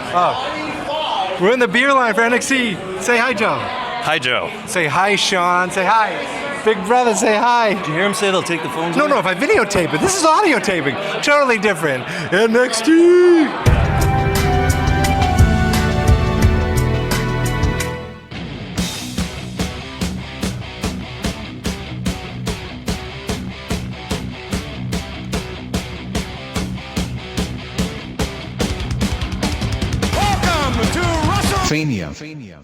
Oh, we're in the beer line for NXT. Say hi, Joe. Hi, Joe. Say hi, Sean. Say hi. Big brother, say hi. Did you hear him say they'll take the phones No, away? no, if I videotape it. This is audio taping. Totally different. NXT. WrestleFania.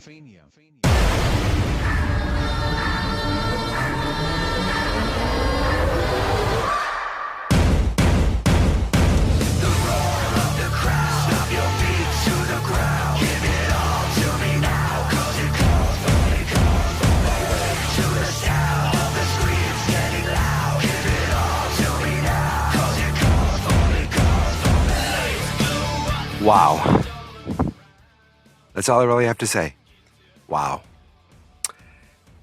Wow. That's all I really have to say. Wow.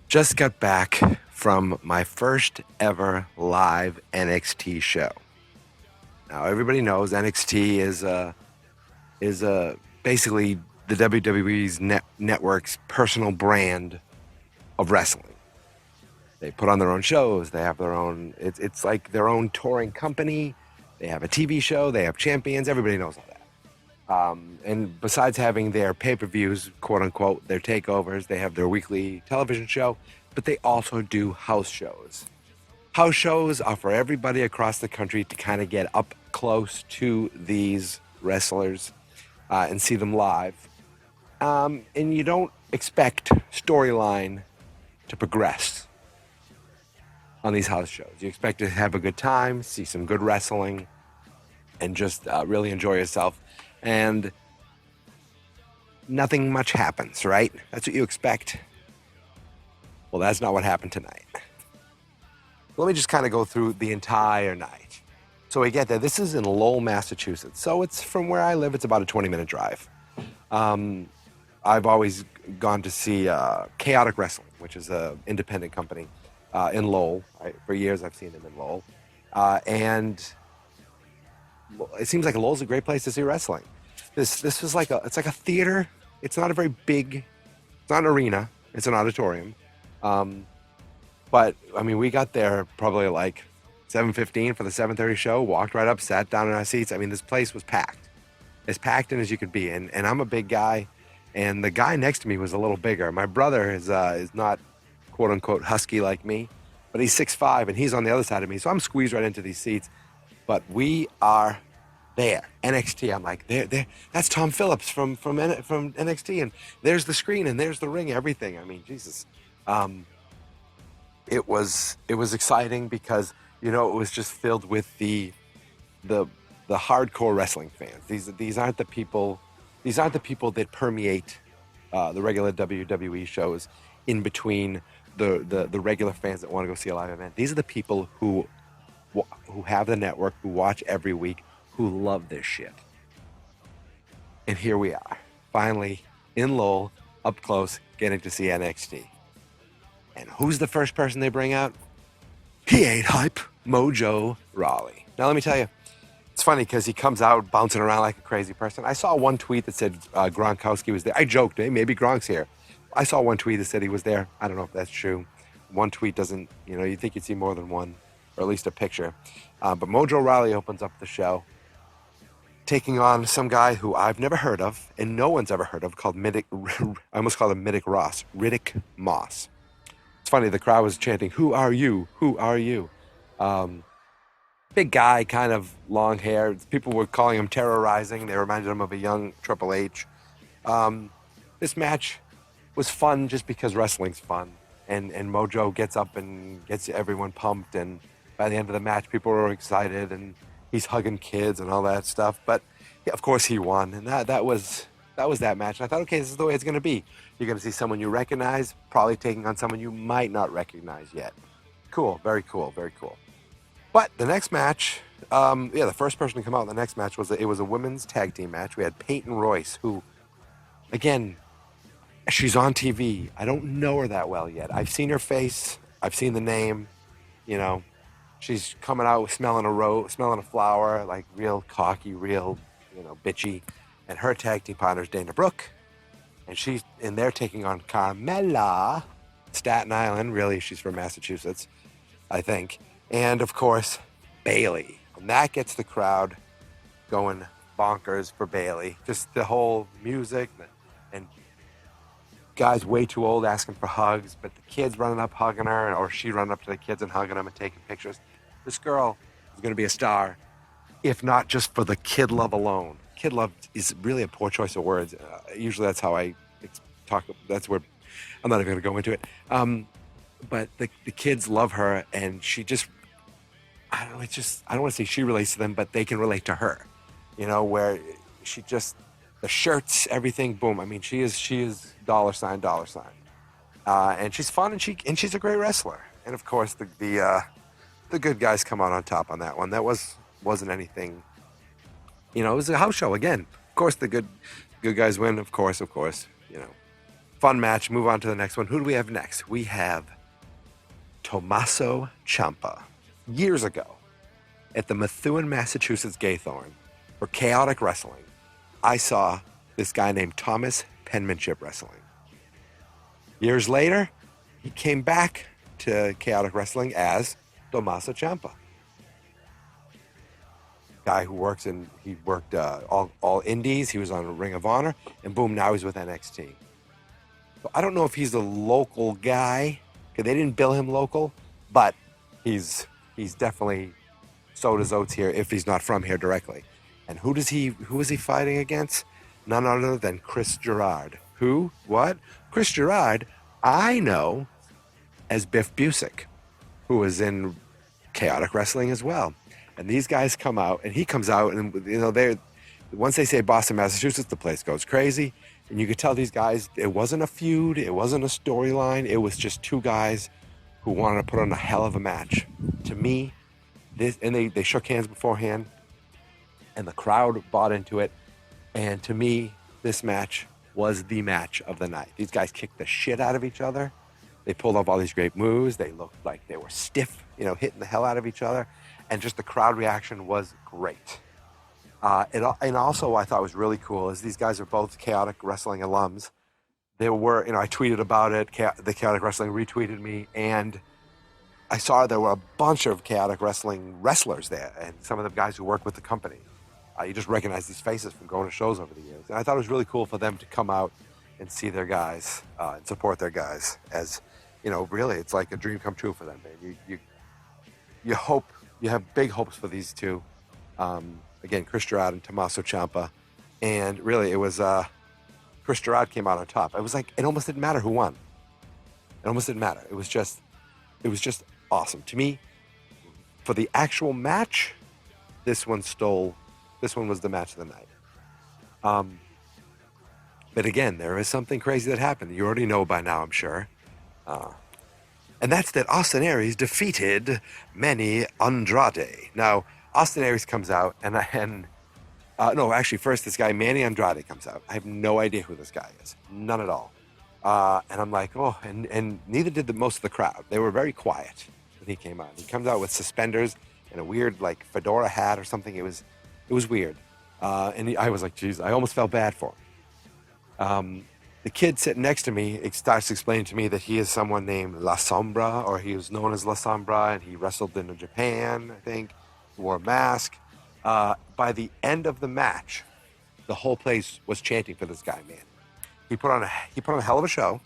Just got back from my first ever live NXT show. Now everybody knows NXT is basically the WWE's network's personal brand of wrestling. They put on their own shows. They have their own. It's like their own touring company. They have a TV show. They have champions. Everybody knows all that. And besides having their pay-per-views, quote unquote, their takeovers, they have their weekly television show, but they also do house shows. House shows are for everybody across the country to kind of get up close to these wrestlers and see them live. And you don't expect storyline to progress on these house shows. You expect to have a good time, see some good wrestling, and just really enjoy yourself. And nothing much happens, right? That's what you expect. Well, that's not what happened tonight. Let me just kind of go through the entire night. So we get there. This is in Lowell, Massachusetts. So it's from where I live, it's about a 20-minute drive. I've always gone to see Chaotic Wrestling, which is an independent company in Lowell. For years, I've seen them in Lowell. And it seems like Lowell's a great place to see wrestling. This was it's like a theater. It's not a very big, it's not an arena. It's an auditorium. But I mean, we got there probably like 7:15 for the 7:30 show. Walked right up, sat down in our seats. I mean, this place was packed, as packed in as you could be. And I'm a big guy, and the guy next to me was a little bigger. My brother is not quote unquote husky like me, but he's 6'5", and he's on the other side of me. So I'm squeezed right into these seats. But we are there, NXT. I'm like, there. That's Tom Phillips from NXT, and there's the screen, and there's the ring, everything. I mean, Jesus, it was exciting because it was just filled with the hardcore wrestling fans. These aren't the people that permeate the regular WWE shows in between the regular fans that want to go see a live event. These are the people who have the network, who watch every week, who love this shit. And here we are, finally in Lowell, up close, getting to see NXT. And who's the first person they bring out? He ain't hype, Mojo Rawley. Now let me tell you, it's funny because he comes out bouncing around like a crazy person. I saw one tweet that said Gronkowski was there. I joked, hey, maybe Gronk's here. I saw one tweet that said he was there. I don't know if that's true. One tweet doesn't, you think you'd see more than one, or at least a picture. But Mojo Rawley opens up the show, taking on some guy who I've never heard of, and no one's ever heard of, called I almost called him Riddick Moss. It's funny, the crowd was chanting, "Who are you? Who are you?" Big guy, kind of long hair. People were calling him terrorizing. They reminded him of a young Triple H. This match was fun just because wrestling's fun. And Mojo gets up and gets everyone pumped, and by the end of the match, people were excited, and he's hugging kids and all that stuff. But yeah, of course he won, and that was that match. And I thought, okay, this is the way it's going to be. You're going to see someone you recognize, probably taking on someone you might not recognize yet. Cool, very cool, very cool. But the next match, the first person to come out in the next match was a women's tag team match. We had Peyton Royce, who, again, she's on TV. I don't know her that well yet. I've seen her face. I've seen the name. She's coming out smelling a flower, like real cocky, real, bitchy. and her tag team partner is Dana Brooke, and they're taking on Carmella, Staten Island. Really, she's from Massachusetts, I think. And of course, Bailey. And that gets the crowd going bonkers for Bailey. Just the whole music and guys way too old asking for hugs, but the kids running up hugging her, or she running up to the kids and hugging them and taking pictures. This girl is going to be a star, if not just for the kid love alone. Kid love is really a poor choice of words. Usually that's how I talk. That's where I'm not even going to go into it. But the kids love her, and she just, I don't know, I don't want to say she relates to them, but they can relate to her. You know, where she just, the shirts, everything, boom. I mean, she is dollar sign. And she's fun, and she's a great wrestler. And of course, the good guys come out on top on that one. That wasn't anything, you know, it was a house show again. Of course, the good guys win. Of course, you know, fun match. Move on to the next one. Who do we have next? We have Tommaso Ciampa. Years ago, at the Methuen, Massachusetts Gaythorn for Chaotic Wrestling, I saw this guy named Thomas Penmanship wrestling. Years later, he came back to Chaotic Wrestling as Tommaso Ciampa. Guy who worked all indies. He was on Ring of Honor, and boom, now he's with NXT. So I don't know if he's a local guy, because they didn't bill him local, but he's definitely sowed his oats here if he's not from here directly. And who is he fighting against? None other than Chris Gerard. Who? What? Chris Gerard, I know as Biff Busick, who was in Chaotic Wrestling as well. And these guys come out, and he comes out, and you know, once they say Boston, Massachusetts, the place goes crazy. And you could tell these guys, it wasn't a feud, it wasn't a storyline, it was just two guys who wanted to put on a hell of a match. To me, they shook hands beforehand, and the crowd bought into it. And to me, this match was the match of the night. These guys kicked the shit out of each other. They pulled off all these great moves. They looked like they were stiff, you know, hitting the hell out of each other. And just the crowd reaction was great. And also I thought was really cool is these guys are both Chaotic Wrestling alums. They were, you know, I tweeted about it. The Chaotic Wrestling retweeted me, and I saw there were a bunch of Chaotic Wrestling wrestlers there, and some of the guys who work with the company. You just recognize these faces from going to shows over the years. And I thought it was really cool for them to come out and see their guys and support their guys. As, you know, really, it's like a dream come true for them, man. You hope, you have big hopes for these two. Again, Chris Gerard and Tommaso Ciampa. And really, it was Chris Gerard came out on top. It was like, it almost didn't matter who won. It almost didn't matter. It was just awesome. To me, for the actual match, this one was the match of the night. But again, there is something crazy that happened. You already know by now, I'm sure. And that's that Austin Aries defeated Manny Andrade. Now, Austin Aries comes out, first this guy, Manny Andrade, comes out. I have no idea who this guy is. None at all. And I'm like, oh, and neither did most of the crowd. They were very quiet when he came out. He comes out with suspenders and a weird, like, fedora hat or something. It was weird. I was like, geez, I almost felt bad for him. The kid sitting next to me starts explaining to me that he is someone named La Sombra, or he was known as La Sombra, and he wrestled in Japan, I think. He wore a mask. By the end of the match, the whole place was chanting for this guy, man. He put on a hell of a show.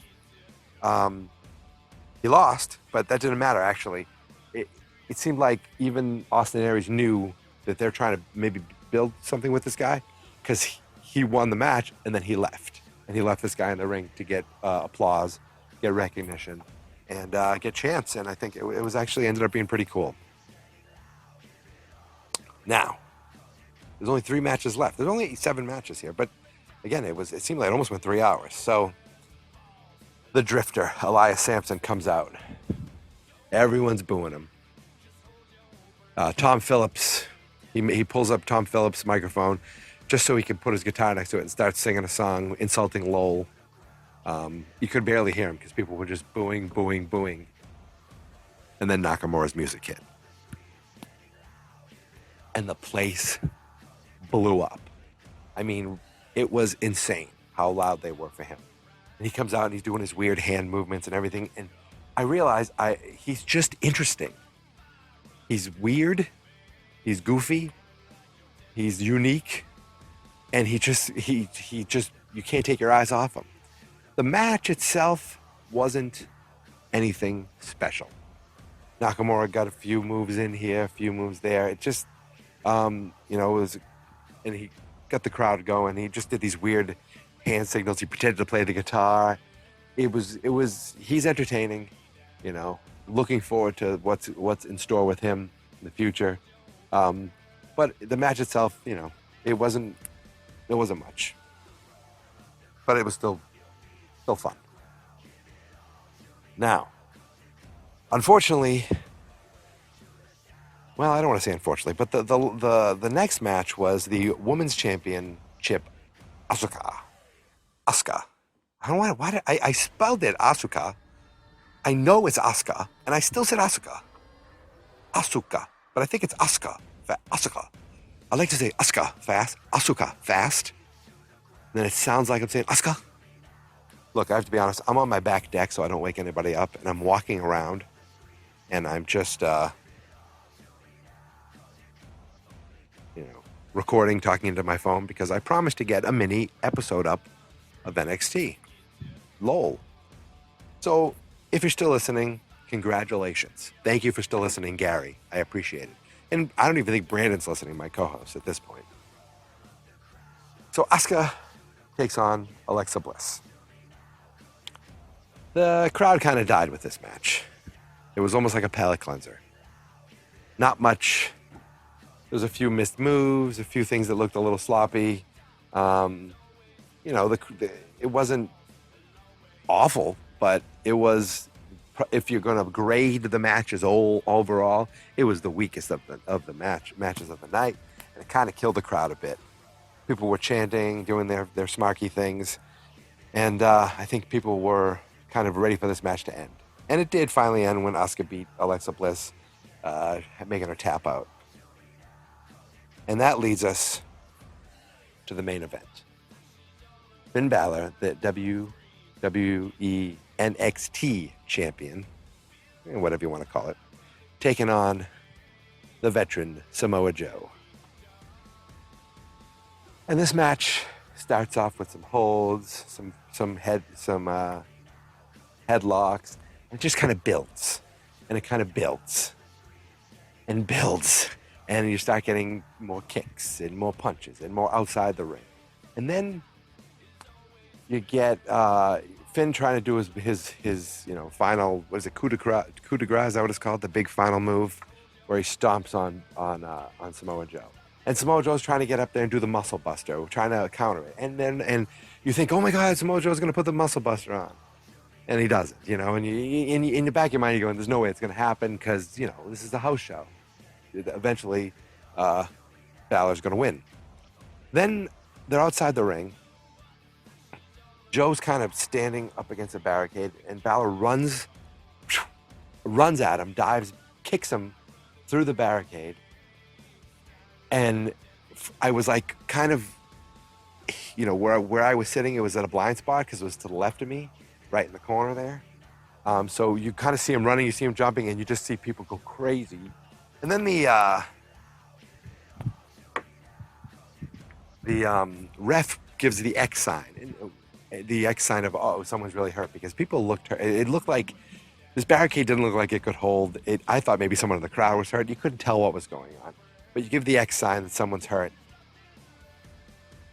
He lost, but that didn't matter, actually. It seemed like even Austin Aries knew that they're trying to maybe build something with this guy, because he won the match and then he left. And he left this guy in the ring to get applause, get recognition, and get chance. And I think it was actually ended up being pretty cool. Now, there's only 3 matches left. There's only 7 matches here, but again, it seemed like it almost went 3 hours. So the Drifter, Elias Sampson, comes out. Everyone's booing him. Tom Phillips, he pulls up Tom Phillips' microphone just so he can put his guitar next to it and start singing a song insulting Lowell. You could barely hear him because people were just booing, booing, booing. And then Nakamura's music hit. And the place blew up. I mean, It was insane how loud they were for him. And he comes out and he's doing his weird hand movements and everything. And I realize he's just interesting. He's weird. He's goofy. He's unique. And he just, you can't take your eyes off him. The match itself wasn't anything special. Nakamura got a few moves in here, a few moves there. It just, it was, and he got the crowd going. He just did these weird hand signals. He pretended to play the guitar. He's entertaining, looking forward to what's in store with him in the future. But the match itself, it wasn't much, but it was still fun. Now, unfortunately, well, I don't want to say unfortunately, but the next match was the Women's Championship, Asuka. I don't know why I spelled it Asuka. I know it's Asuka, and I still said Asuka, but I think it's Asuka. Asuka. I like to say Asuka fast, Asuka fast. And then it sounds like I'm saying Asuka. Look, I have to be honest. I'm on my back deck so I don't wake anybody up, and I'm walking around, and I'm just, recording, talking into my phone because I promised to get a mini episode up of NXT. Lowell. So if you're still listening, congratulations. Thank you for still listening, Gary. I appreciate it. And I don't even think Brandon's listening, my co-host, at this point. So Asuka takes on Alexa Bliss. The crowd kind of died with this match. It was almost like a palate cleanser. Not much. There was a few missed moves, a few things that looked a little sloppy. It wasn't awful, but it was, if you're going to grade the matches overall, it was the weakest of the matches of the night, and it kind of killed the crowd a bit. People were chanting, doing their smarky things, and I think people were kind of ready for this match to end. And it did finally end when Asuka beat Alexa Bliss, making her tap out. And that leads us to the main event. Finn Balor, the WWE NXT champion, whatever you want to call it, taking on the veteran Samoa Joe. And this match starts off with some holds, some headlocks, and it just kind of builds. And it kind of builds and builds. And you start getting more kicks and more punches and more outside the ring. And then you get Finn trying to do his final, what is it, coup de grace, is that what it's called? The big final move where he stomps on Samoa Joe. And Samoa Joe's trying to get up there and do the muscle buster, trying to counter it. And you think, oh my God, Samoa Joe's going to put the muscle buster on. And he doesn't, and in the back of your mind, you're going, there's no way it's going to happen because, this is a house show. Eventually, Balor's going to win. Then they're outside the ring. Joe's kind of standing up against a barricade, and Balor runs at him, dives, kicks him through the barricade. And I was like, kind of, where I was sitting, it was at a blind spot because it was to the left of me, right in the corner there. So you kind of see him running, you see him jumping, and you just see people go crazy. And then the ref gives the X sign, the X sign of, oh, someone's really hurt, because people looked hurt. It looked like this barricade didn't look like it could hold it. I thought maybe someone in the crowd was hurt. You couldn't tell what was going on, but you give the X sign that someone's hurt.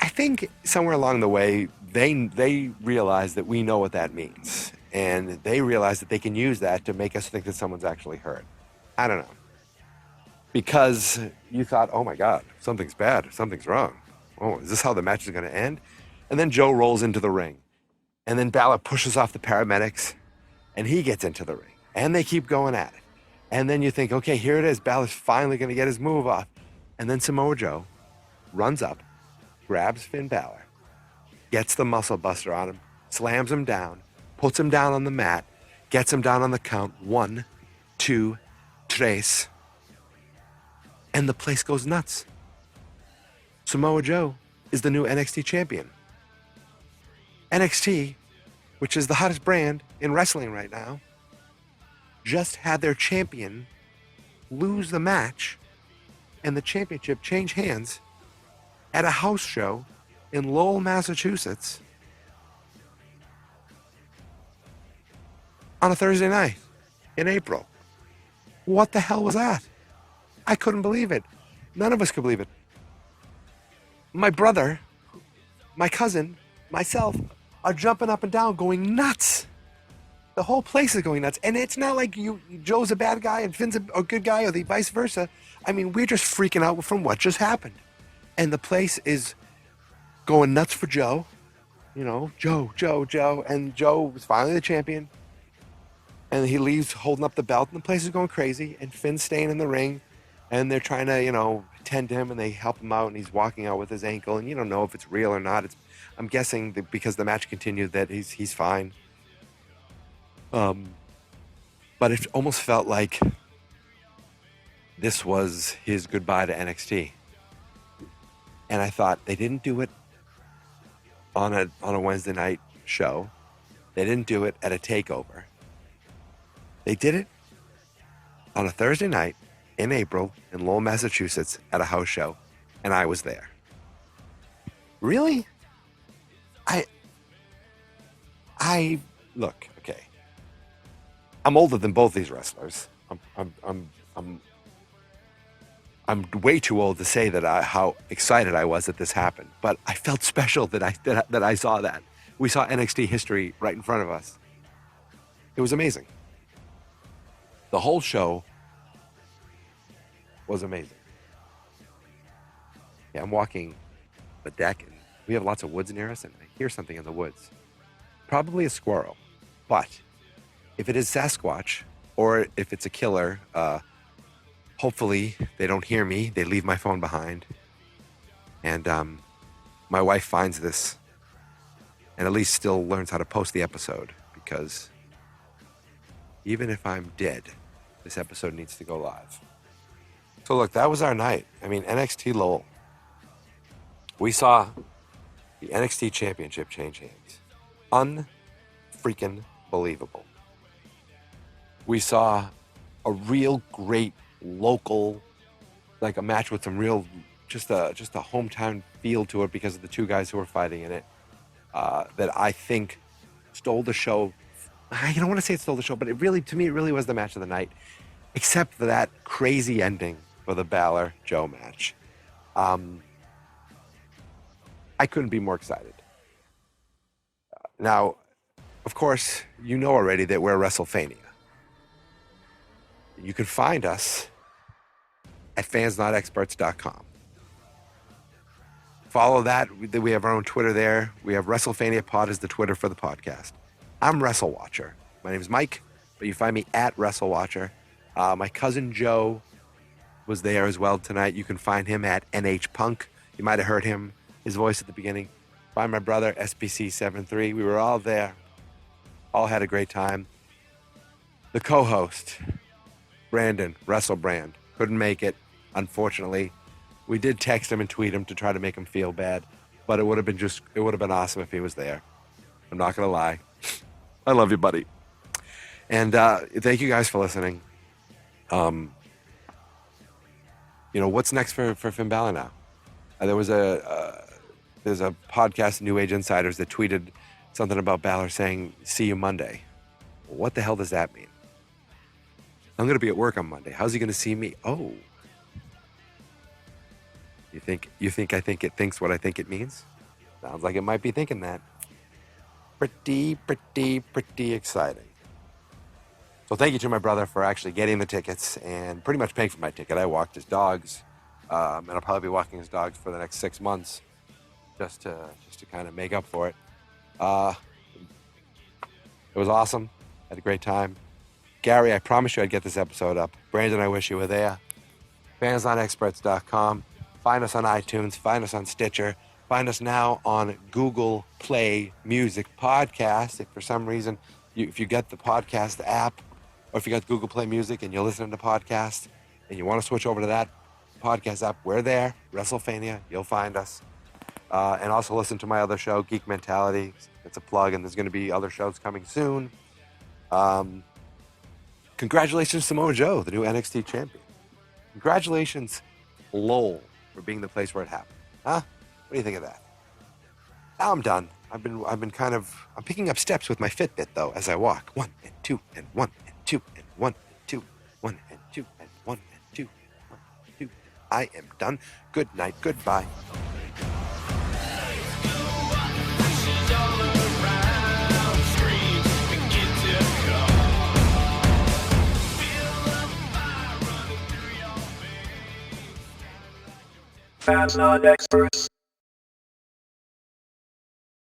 I think somewhere along the way, they realize that we know what that means, and they realize that they can use that to make us think that someone's actually hurt. I don't know. Because you thought, oh my God, something's bad, something's wrong. Oh, is this how the match is going to end? And then Joe rolls into the ring. And then Balor pushes off the paramedics, and he gets into the ring. And they keep going at it. And then you think, okay, here it is. Balor's finally going to get his move off. And then Samoa Joe runs up, grabs Finn Balor, gets the muscle buster on him, slams him down, puts him down on the mat, gets him down on the count. 1, 2, 3. And the place goes nuts. Samoa Joe is the new NXT champion. NXT, which is the hottest brand in wrestling right now, just had their champion lose the match and the championship change hands at a house show in Lowell, Massachusetts on a Thursday night in April. What the hell was that? I couldn't believe it. None of us could believe it. My brother, my cousin, myself are jumping up and down, going nuts. The whole place is going nuts. And it's not like Joe's a bad guy and Finn's a good guy, or the vice versa. I mean, we're just freaking out from what just happened. And the place is going nuts for Joe. You know, Joe. And Joe was finally the champion. And he leaves holding up the belt, and the place is going crazy. And Finn's staying in the ring, and they're trying to, tend to him, and they help him out, and he's walking out with his ankle, and you don't know if it's real or not. I'm guessing that because the match continued that he's fine. But it almost felt like this was his goodbye to NXT. And I thought, they didn't do it on a Wednesday night show. They didn't do it at a takeover. They did it on a Thursday night in April in Lowell, Massachusetts at a house show, and I was there. Really? I look, okay. I'm older than both these wrestlers. I'm way too old to say how excited I was that this happened, but I felt special that I saw that. We saw NXT history right in front of us. It was amazing. The whole show was amazing. Yeah, I'm walking the deck, and we have lots of woods near us, and I hear something in the woods. Probably a squirrel, but if it is Sasquatch, or if it's a killer, hopefully they don't hear me. They leave my phone behind. And my wife finds this and at least still learns how to post the episode, because even if I'm dead, this episode needs to go live. So look, that was our night. I mean, NXT Lowell. We saw the NXT Championship change hands. Unfreaking believable. We saw a real great local, like a match with some real, just a hometown feel to it because of the two guys who were fighting in it. That I think stole the show. I don't want to say it stole the show, but to me, it really was the match of the night, except for that crazy ending for the Balor Joe match. I couldn't be more excited. Now, of course, you know already that we're WrestleFania. You can find us at fansnotexperts.com. Follow that. We have our own Twitter there. We have WrestleFania Pod as the Twitter for the podcast. I'm WrestleWatcher. My name is Mike, but you find me at WrestleWatcher. My cousin Joe was there as well tonight. You can find him at NH Punk. You might have heard his voice at the beginning. Find my brother, SPC73. We were all there. All had a great time. The co-host, Brandon, WrestleBrand, couldn't make it, unfortunately. We did text him and tweet him to try to make him feel bad, but it would have been awesome if he was there. I'm not going to lie. I love you, buddy. And thank you guys for listening. What's next for Finn Balor now? There's a podcast, New Age Insiders, that tweeted something about Balor saying, "See you Monday." What the hell does that mean? I'm going to be at work on Monday. How's he going to see me? Oh. You think I think it thinks what I think it means? Sounds like it might be thinking that. Pretty exciting. So thank you to my brother for actually getting the tickets and pretty much paying for my ticket. I walked his dogs, and I'll probably be walking his dogs for the next 6 months, just to kind of make up for it. It was awesome. Had a great time. Gary, I promised you I'd get this episode up. Brandon, I wish you were there. fansnotexperts.com. Find us on iTunes. Find us on Stitcher. Find us now on Google Play Music Podcast. If for some reason, if you get the podcast app, or if you got Google Play Music and you're listening to podcasts and you want to switch over to that podcast app, we're there. WrestleFania, you'll find us. And also listen to my other show, Geek Mentality. It's a plug, and there's going to be other shows coming soon. Congratulations, Samoa Joe, the new NXT champion. Congratulations, Lowell, for being the place where it happened. Huh? What do you think of that? Now I'm done. I'm picking up steps with my Fitbit though as I walk. 1 and 2 and 1 and 2 and 1 and 2, 1 and 2 and 1 and 2 and 1 and 2. I am done. Good night. Goodbye. Fans not experts.